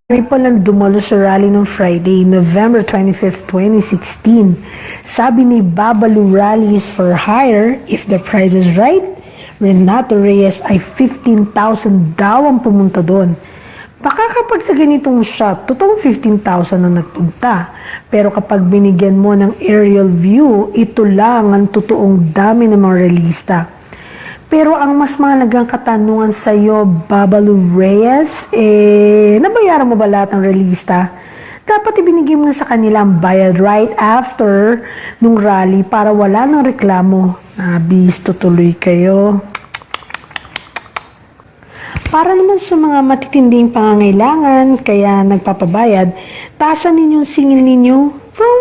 May palang dumalo sa rally noong Friday, November 25, 2016. Sabi ni Babalu Rally is for hire if the price is right. Renato Reyes ay 15,000 daw ang pumunta doon. Baka kapag sa ganitong shot, totoong 15,000 ang nagpunta. Pero kapag binigyan mo ng aerial view, ito lang ang totoong dami ng mga realista. Pero ang mas mahalagang katanungan sa iyo, Babalu Reyes, nabayaran mo ba lahat ng realista? Dapat ibinigay mo na sa kanila ang bayad right after nung rally para wala nang reklamo. Nabis, tutuloy kayo. Para naman sa mga matitinding pangangailangan, kaya nagpapabayad, taasan ninyong singil ninyo from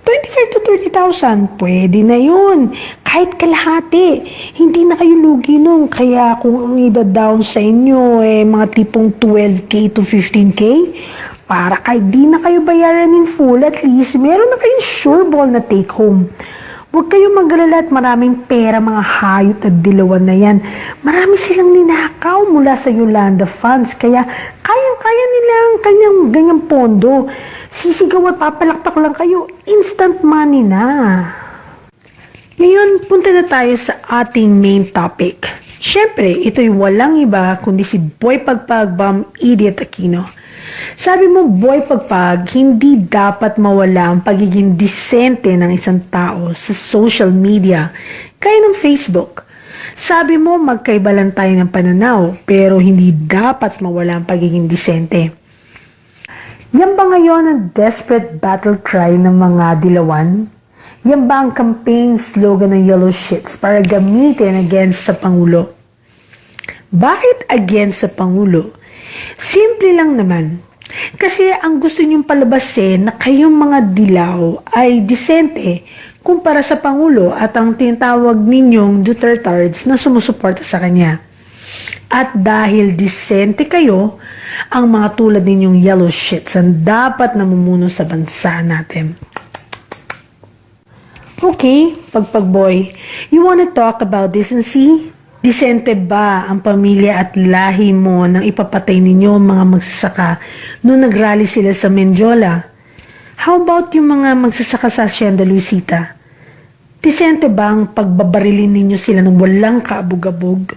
25 to 30,000. Pwede na yun. Kahit kalahati. Hindi na kayo lugi nun. Kaya kung ang ida-down sa inyo, mga tipong 12K to 15K, para kahit di na kayo bayaran in full, at least meron na kayong sure ball na take home. Huwag kayong mag-alala at maraming pera, mga hayop at dilawan na yan. Marami silang ninakaw mula sa Yolanda Funds, kaya kayang-kaya nilang ganyang pondo. Sisigaw at papalakpak lang kayo, instant money na. Ngayon, punta na tayo sa ating main topic. Siyempre, ito'y walang iba kundi si Boy Pagpag Bam Idiot Aquino. Sabi mo, Boy Pagpag, hindi dapat mawala ang pagiging disente ng isang tao sa social media, kaya ng Facebook. Sabi mo, magkaiba lang tayo ng pananaw, pero hindi dapat mawala ang pagiging disente. Yan ba ngayon ang desperate battle cry ng mga dilawan? Yan ba ang campaign slogan ng Yellow Shits para gamitin against sa Pangulo? Bakit against sa Pangulo? Simple lang naman. Kasi ang gusto niyong palabasin na kayong mga dilaw ay disente kumpara sa Pangulo at ang tinatawag ninyong Dutertards na sumusuporta sa kanya. At dahil disente kayo, ang mga tulad ninyong yellow shits ang dapat namumuno sa bansa natin. Okay, Pagpagboy, you wanna talk about decency? Disente ba ang pamilya at lahi mo nang ipapatay ninyo ang mga magsasaka noong nagrally sila sa Mendiola? How about yung mga magsasaka sa Hacienda Luisita? Disente ba ang pagbabarilin ninyo sila ng walang kaabog-abog?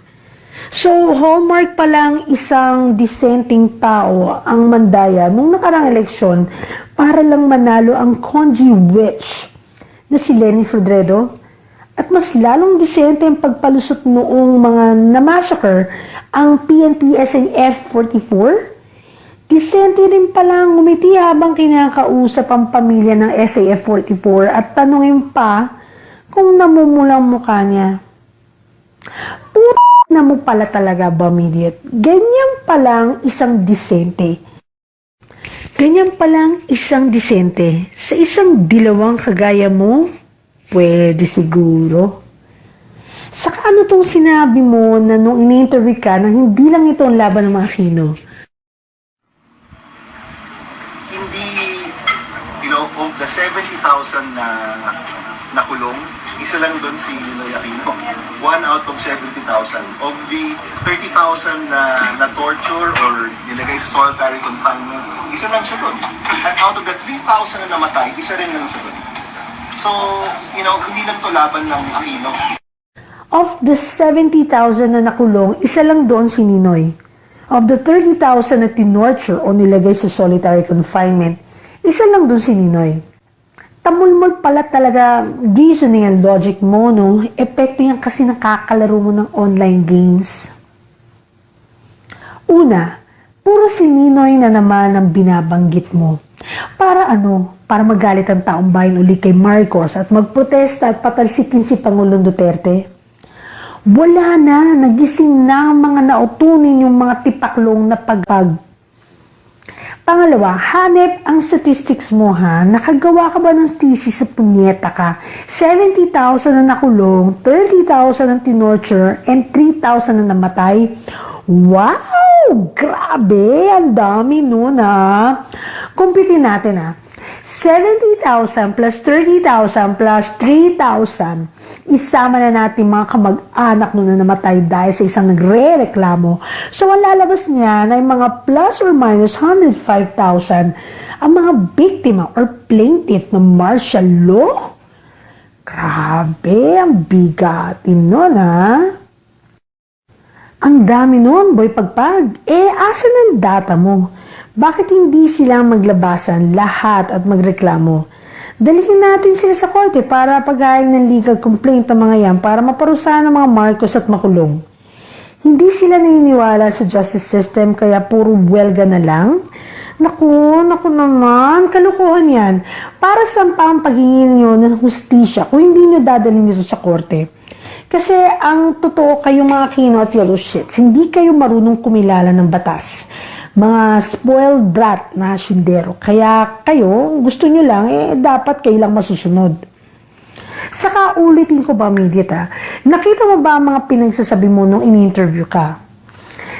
So, hallmark pa lang isang dissenting tao ang mandaya nung nakarang eleksyon para lang manalo ang Conji Witch na si Lenny Frodredo. At mas lalong disente ang pagpalusot noong mga na-massacre ang PNP SAF 44. Disente rin palang ngumiti habang kinakausap ang pamilya ng SAF 44 at tanungin pa kung namumulang mukha niya. Na mo pala talaga, Bamidiot. Ganyan palang isang disente. Ganyan palang isang disente. Sa isang dilawang kagaya mo, pwede siguro. Saka ano tong sinabi mo na nung ini-interview ka na hindi lang ito ang laban ng mga Aquino? Hindi, of the 70,000 na nakulong, isa lang doon si Ninoy Aquino. 1 out of 70,000. Of the 30,000 na torture or nilagay sa solitary confinement, isa lang siya doon. At out of the 3,000 na namatay, isa rin lang siya doon. So, hindi lang to laban ng Aquino. Of the 70,000 na nakulong, isa lang doon si Ninoy. Of the 30,000 na tinorture o nilagay sa solitary confinement, isa lang doon si Ninoy. Tamulmol pala talaga reasoning and logic mo, no? Epekto yan kasi nakakalaro mo ng online games. Una, puro si Ninoy na naman ang binabanggit mo. Para ano? Para magalit ang taong bayan uli kay Marcos at magprotesta at patalsikin si Pangulong Duterte? Wala na, nagising na ang mga nautunin yung mga tipaklong na pagpag. Pangalawa, hanep ang statistics mo ha. Nakagawa ka ba ng thesis sa punyeta ka? 70,000 na nakulong, 30,000 ang tinorture, and 3,000 na namatay? Wow! Grabe! Ang dami nun ha. Kumpitin natin ha. 70,000 plus 30,000 plus 3,000. Isama na natin mga kamag-anak na namatay dahil sa isang nagre-reklamo. So, ang lalabas niya ay mga plus or minus 105,000 ang mga biktima or plaintiff ng martial law. Grabe, ang bigatin nun, ha? Ang dami nun, boy pagpag. Asan ang data mo? Bakit hindi sila maglabasan lahat at magreklamo? Dalhin natin sila sa korte para pag-aayos ng legal complaint ng mga yan para maparusahan ng mga Marcos at makulong. Hindi sila naniniwala sa justice system kaya puro welga na lang? Naku naman, kalukuhan yan. Para saan pa ang paghingi niyo ng hustisya kung hindi niyo dadalhin nito sa korte? Kasi ang totoo kayong mga Aquino at yellow shits, hindi kayo marunong kumilala ng batas. Mga spoiled brat na sindero. Kaya kayo, gusto nyo lang, dapat kayo lang masusunod. Saka ulitin ko ba, Midit, nakita mo ba ang mga pinagsasabi mo nung in-interview ka?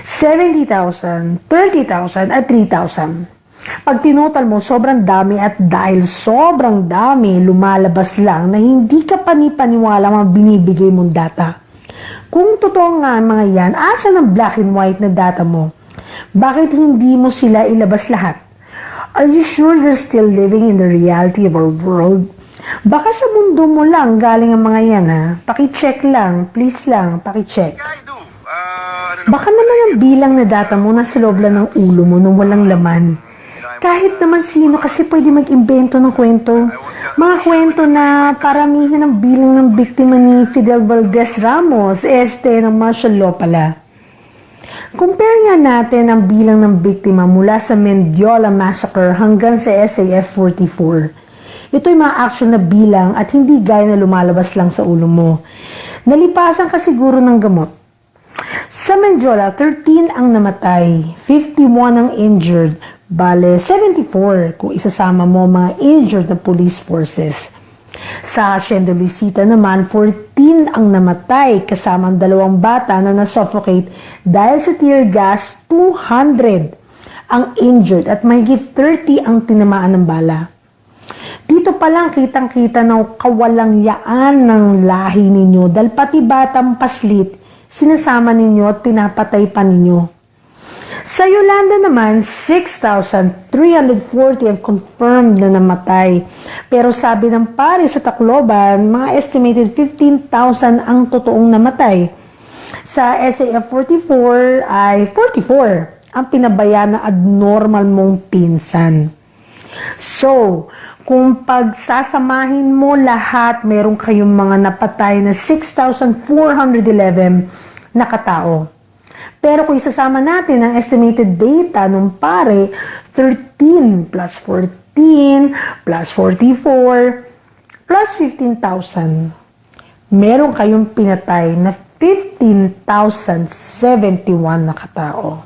70,000, 30,000 at 3,000. Pag tinotal mo, sobrang dami at dahil sobrang dami, lumalabas lang na hindi ka panipaniwala mga binibigay mong data. Kung totoo nga ang mga yan, asan ang black and white na data mo? Bakit hindi mo sila ilabas lahat? Are you sure you're still living in the reality of our world? Baka sa mundo mo lang galing ang mga yan, ha? Pakicheck lang, please lang, pakicheck. Baka naman ang bilang na data mo nasa loob lang ng ulo mo nung walang laman. Kahit naman sino kasi pwede mag-imbento ng kwento. Mga kwento na paramihan ng bilang ng biktima ni Fidel Valdez Ramos, ng martial law pala. Compare nga natin ang bilang ng biktima mula sa Mendiola Massacre hanggang sa SAF-44. Ito'y mga actual na bilang at hindi gaya na lumalabas lang sa ulo mo. Nalipasan ka siguro ng gamot. Sa Mendiola, 13 ang namatay, 51 ang injured, bale 74 kung isasama mo mga injured na police forces. Sa Hacienda Luisita naman, 14 ang namatay kasama ang 2 bata na nasuffocate dahil sa tear gas, 200 ang injured at mahigit 30 ang tinamaan ng bala. Dito pa lang kitang-kita na kawalang yaan ng lahi ninyo dahil pati batang paslit sinasama ninyo at pinapatay pa ninyo. Sa Yolanda naman, 6,340 ang confirmed na namatay. Pero sabi ng pare sa Tacloban, mga estimated 15,000 ang totoong namatay. Sa SAF-44 ay 44 ang pinabayaan na abnormal mong pinsan. So, kung pagsasamahin mo lahat, meron kayong mga napatay na 6,411 na katao. Pero kung isasama natin ang estimated data nung pare, 13 plus 14 plus 44 plus 15,000, meron kayong pinatay na 15,071 na katao.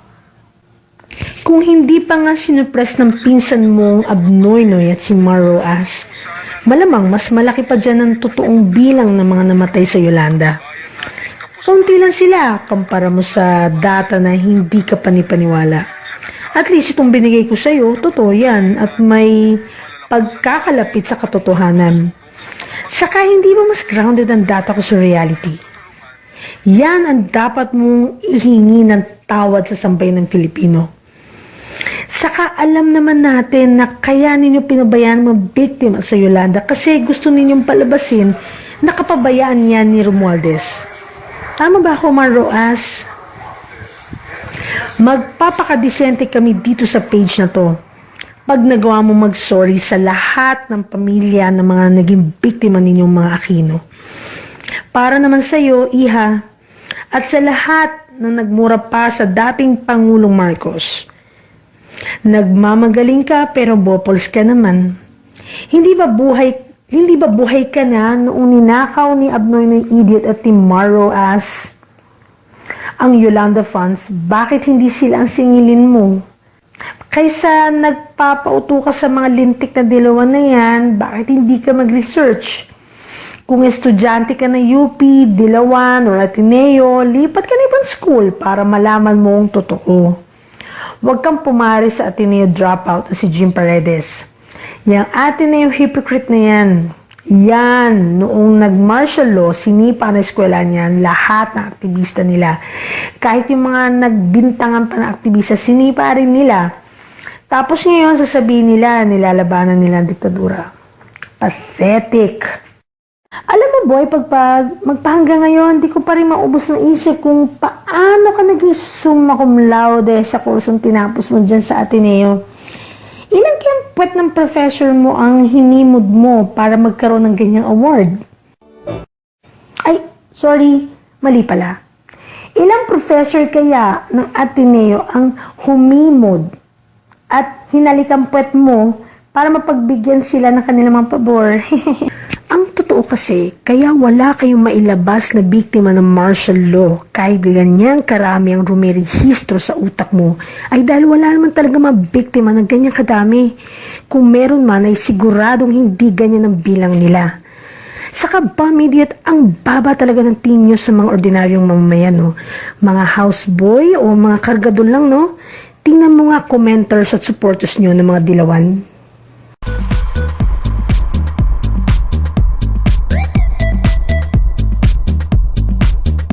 Kung hindi pa nga sinupress ng pinsan mong Abnoynoy at si Maroas, malamang mas malaki pa dyan ang totoong bilang ng mga namatay sa Yolanda. Kaunti lang sila kumpara mo sa data na hindi ka panipaniwala. At least itong binigay ko sa'yo, totoo yan at may pagkakalapit sa katotohanan. Saka hindi ba mas grounded ang data ko sa reality? Yan ang dapat mong ihingi ng tawad sa sambayan ng Pilipino. Saka alam naman natin na kaya ninyo pinabayaan mga biktima sa Yolanda kasi gusto ninyong palabasin na kapabayaan yan ni Romualdez. Tama ba ako, Maroas? Magpapakadisente kami dito sa page na to. Pag nagawa mo mag-sorry sa lahat ng pamilya ng mga naging biktima ninyong mga Aquino. Para naman sa iyo, Iha, at sa lahat na nagmura pa sa dating Pangulong Marcos. Nagmamagaling ka pero bopols ka naman. Hindi ba buhay ka na noong ninakaw ni Abnoynoy Idiot at Team Maroas ang Yolanda funds? Bakit hindi sila ang singilin mo? Kaysa nagpapauto ka sa mga lintik na dilawan na yan, bakit hindi ka mag-research? Kung estudyante ka na UP, Dilawan or Ateneo, lipat ka na ibang school para malaman mo ang totoo. Huwag kang pumari sa Ateneo dropout na si Jim Paredes. Yang Ateneo hypocrite na yan. Yan, noong nag-martial law, sinipa ng eskwela niyan lahat ng aktivista nila. Kahit yung mga nagbintangan pa na aktivista, sinipa rin nila. Tapos ngayon, sasabihin nila, nilalabanan nila ang diktadura. Pathetic. Alam mo boy, magpahanggang ngayon, di ko pa rin maubos ng isip kung paano ka nag-summa cum laude sa kursong tinapos mo dyan sa Ateneo. Ilang kayang puwet ng professor mo ang hinimod mo para magkaroon ng ganyang award? Ay, sorry, mali pala. Ilang professor kaya ng Ateneo ang humimod at hinalikan puwet mo para mapagbigyan sila ng kanilang mga pabor? Ang totoo kasi, kaya wala kayong mailabas na biktima ng martial law kahit ganyang karami ang rumirehistro sa utak mo ay dahil wala naman talaga mabiktima ng ganyang kadami. Kung meron man ay siguradong hindi ganyan ang bilang nila. Saka bomb idiot, ang baba talaga ng tingin nyo sa mga ordinaryong mamamayan, no? Mga houseboy o mga kargador lang, no? Tingnan mo nga commenters at supporters nyo ng mga dilawan.